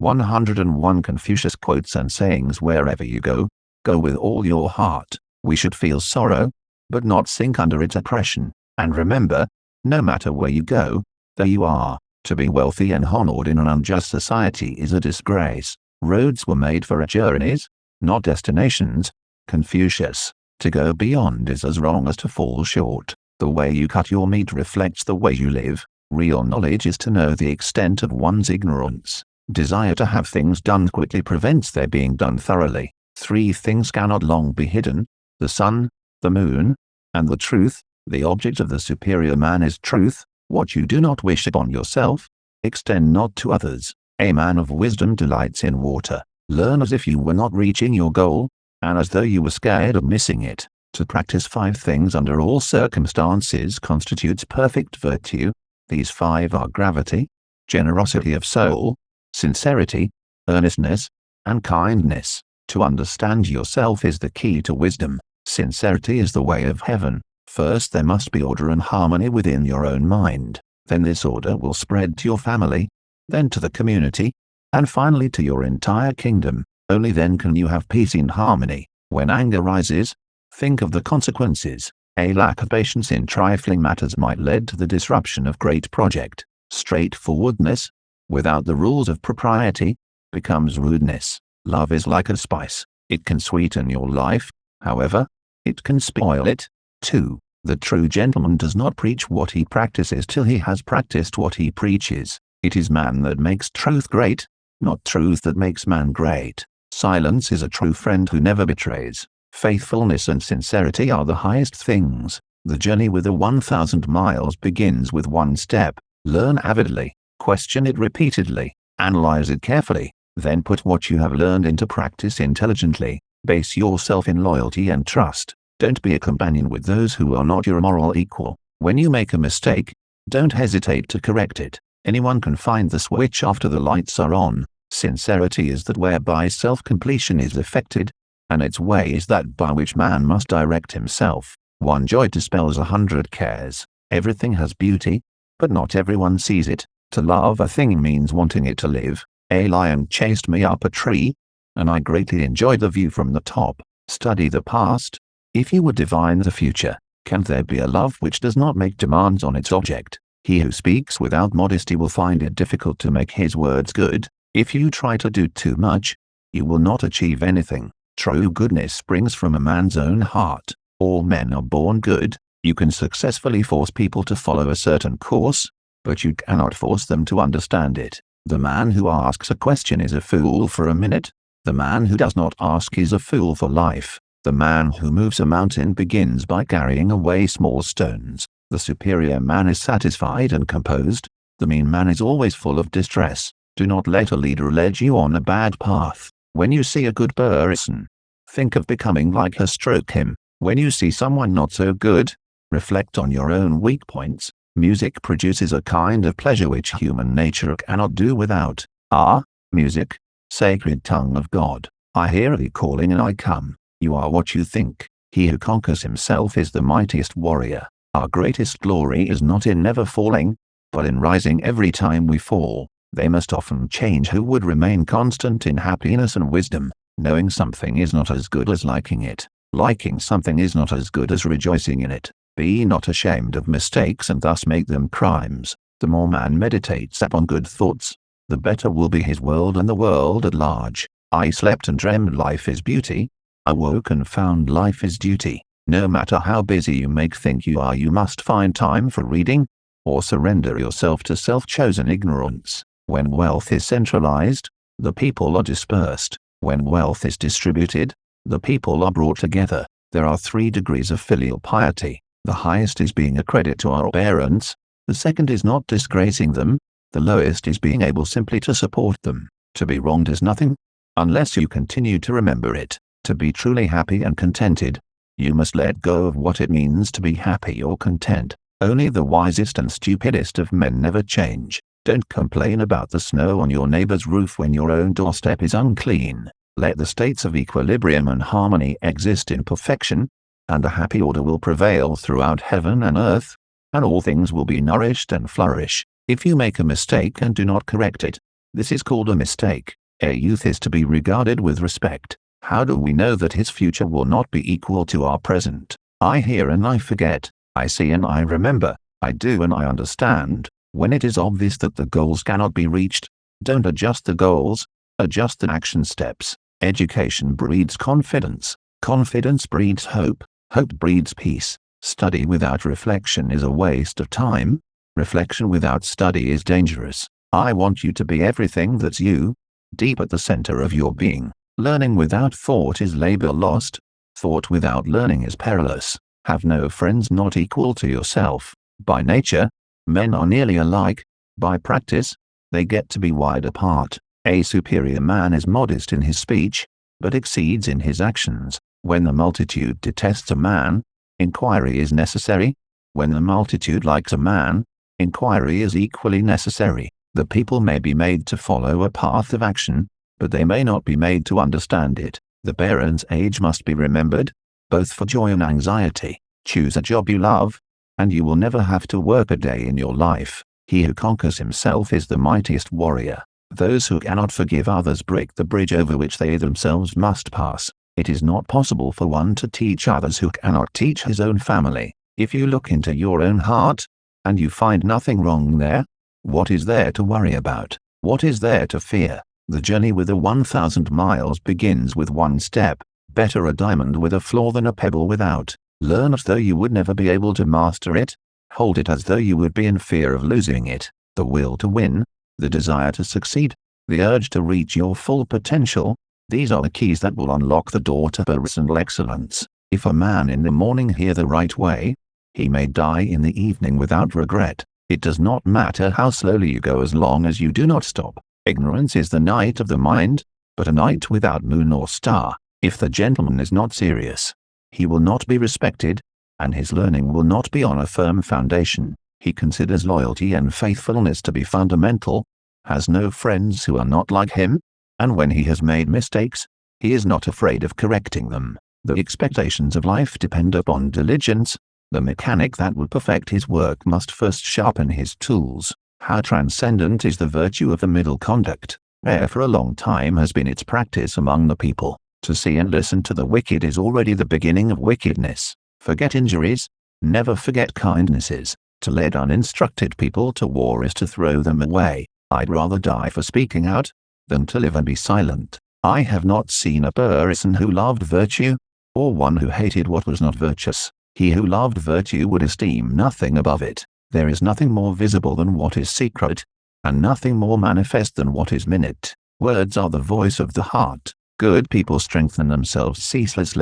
101 Confucius quotes and sayings. Wherever you go, go with all your heart. We should feel sorrow, but not sink under its oppression. And remember, no matter where you go, there you are. To be wealthy and honored in an unjust society is a disgrace. Roads were made for journeys, not destinations. Confucius. To go beyond is as wrong as to fall short. The way you cut your meat reflects the way you live. Real knowledge is to know the extent of one's ignorance. Desire to have things done quickly prevents their being done thoroughly. 3 things cannot long be hidden: the sun, the moon, and the truth. The object of the superior man is truth. What you do not wish upon yourself, extend not to others. A man of wisdom delights in water. Learn as if you were not reaching your goal, and as though you were scared of missing it. To practice 5 things under all circumstances constitutes perfect virtue. These 5 are gravity, generosity of soul, sincerity, earnestness, and kindness. To understand yourself is the key to wisdom. Sincerity is the way of heaven. First there must be order and harmony within your own mind. Then this order will spread to your family, then to the community, and finally to your entire kingdom. Only then can you have peace and harmony. When anger rises, think of the consequences. A lack of patience in trifling matters might lead to the disruption of great project. Straightforwardness, without the rules of propriety, becomes rudeness. Love is like a spice. It can sweeten your life, however, it can spoil it, too. The true gentleman does not preach what he practices till he has practiced what he preaches. It is man that makes truth great, not truth that makes man great. Silence is a true friend who never betrays. Faithfulness and sincerity are the highest things. The journey with the 1,000 miles begins with 1 step. Learn avidly, question it repeatedly, analyze it carefully, then put what you have learned into practice intelligently. Base yourself in loyalty and trust. Don't be a companion with those who are not your moral equal. When you make a mistake, don't hesitate to correct it. Anyone can find the switch after the lights are on. Sincerity is that whereby self-completion is effected, and its way is that by which man must direct himself. 1 joy dispels 100 cares. Everything has beauty, but not everyone sees it. To love a thing means wanting it to live. A lion chased me up a tree, and I greatly enjoyed the view from the top. Study the past. If you would divine the future, can there be a love which does not make demands on its object? He who speaks without modesty will find it difficult to make his words good. If you try to do too much, you will not achieve anything. True goodness springs from a man's own heart. All men are born good. You can successfully force people to follow a certain course, but you cannot force them to understand it. The man who asks a question is a fool for a minute. The man who does not ask is a fool for life. The man who moves a mountain begins by carrying away small stones. The superior man is satisfied and composed. The mean man is always full of distress. Do not let a leader lead you on a bad path. When you see a good person, think of becoming like her, stroke him. When you see someone not so good, reflect on your own weak points. Music produces a kind of pleasure which human nature cannot do without. Ah, music, sacred tongue of God, I hear thee calling and I come. You are what you think. He who conquers himself is the mightiest warrior. Our greatest glory is not in never falling, but in rising every time we fall. They must often change who would remain constant in happiness and wisdom. Knowing something is not as good as liking it. Liking something is not as good as rejoicing in it. Be not ashamed of mistakes and thus make them crimes. The more man meditates upon good thoughts, the better will be his world and the world at large. I slept and dreamed life is beauty. I woke and found life is duty. No matter how busy you may think you are, you must find time for reading, or surrender yourself to self-chosen ignorance. When wealth is centralized, the people are dispersed. When wealth is distributed, the people are brought together. There are 3 degrees of filial piety. The highest is being a credit to our parents. The second is not disgracing them. The lowest is being able simply to support them. To be wronged is nothing, unless you continue to remember it. To be truly happy and contented, you must let go of what it means to be happy or content. Only the wisest and stupidest of men never change. Don't complain about the snow on your neighbor's roof when your own doorstep is unclean. Let the states of equilibrium and harmony exist in perfection, and a happy order will prevail throughout heaven and earth, and all things will be nourished and flourish. If you make a mistake and do not correct it, This is called a mistake. A youth is to be regarded with respect. How do we know that his future will not be equal to our present? I hear and I forget. I see and I remember. I do and I understand. When it is obvious that the goals cannot be reached, don't adjust the goals, adjust the action steps. Education breeds confidence. Confidence breeds hope. Hope breeds peace. Study without reflection is a waste of time. Reflection without study is dangerous. I want you to be everything that's you, deep at the center of your being. Learning without thought is labor lost. Thought without learning is perilous. Have no friends not equal to yourself. By nature, men are nearly alike. By practice, they get to be wide apart. A superior man is modest in his speech, but exceeds in his actions. When the multitude detests a man, inquiry is necessary. When the multitude likes a man, inquiry is equally necessary. The people may be made to follow a path of action, but they may not be made to understand it. The parent's age must be remembered, both for joy and anxiety. Choose a job you love, and you will never have to work a day in your life. He who conquers himself is the mightiest warrior. Those who cannot forgive others break the bridge over which they themselves must pass. It is not possible for one to teach others who cannot teach his own family. If you look into your own heart, and you find nothing wrong there, what is there to worry about? What is there to fear? The journey with the 1,000 miles begins with one step. Better a diamond with a flaw than a pebble without. Learn as though you would never be able to master it. Hold it as though you would be in fear of losing it. The will to win, the desire to succeed, the urge to reach your full potential, these are the keys that will unlock the door to personal excellence. If a man in the morning hear the right way, he may die in the evening without regret. It does not matter how slowly you go as long as you do not stop. Ignorance is the night of the mind, but a night without moon or star. If the gentleman is not serious, he will not be respected, and his learning will not be on a firm foundation. He considers loyalty and faithfulness to be fundamental, has no friends who are not like him, and when he has made mistakes, he is not afraid of correcting them. The expectations of life depend upon diligence. The mechanic that will perfect his work must first sharpen his tools. How transcendent is the virtue of the middle conduct, where for a long time has been its practice among the people. To see and listen to the wicked is already the beginning of wickedness. Forget injuries, never forget kindnesses. To lead uninstructed people to war is to throw them away. I'd rather die for speaking out, than to live and be silent. I have not seen a person who loved virtue, or one who hated what was not virtuous. He who loved virtue would esteem nothing above it. There is nothing more visible than what is secret, and nothing more manifest than what is minute. Words are the voice of the heart. Good people strengthen themselves ceaselessly.